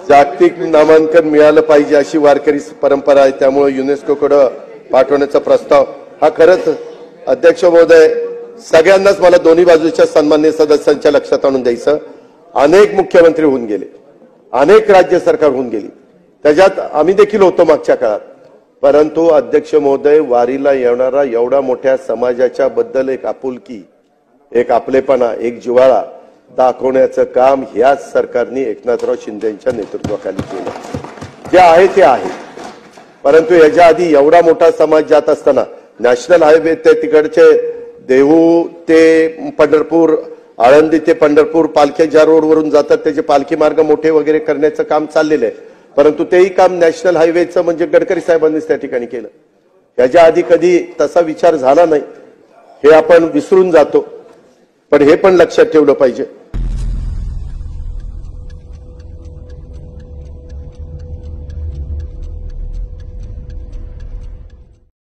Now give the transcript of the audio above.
जागतिक नामांकन मिळालं पाहिजे अशी वारकरी परंपरा आहे, त्यामुळे युनेस्कोकडे पाठवण्याचा प्रस्ताव हा खरंच अध्यक्ष महोदय सगळ्यांनाच मला दोन्ही बाजूच्या सन्माननीय सदस्यांच्या लक्षात आणून द्यायचं। अनेक मुख्यमंत्री होऊन गेले, अनेक राज्य सरकार होऊन गेली, त्याच्यात आम्ही देखील होतो मागच्या काळात, परंतु अध्यक्ष महोदय वारीला येणारा एवढा मोठ्या समाजाच्या बद्दल एक आपुलकी, एक आपलेपणा, एक जिव्हाळा दाखवण्याचं काम ह्याच सरकारने एकनाथराव शिंदेच्या नेतृत्वाखाली केलं। जे आहे ते आहे, परंतु याच्या आधी एवढा मोठा समाज जात असताना नॅशनल हायवे ते तिकडचे देहू ते पंढरपूर, आळंदी ते पंढरपूर पालख्या ज्या रोडवरून जातात त्याचे पालखी मार्ग मोठे वगैरे करण्याचं काम चाललेलं आहे, परंतु तेही काम नॅशनल हायवेचं म्हणजे गडकरी साहेबांनीच त्या ठिकाणी केलं। याच्या आधी कधी तसा विचार झाला नाही, हे आपण विसरून जातो, पण हे पण लक्षात ठेवलं पाहिजे।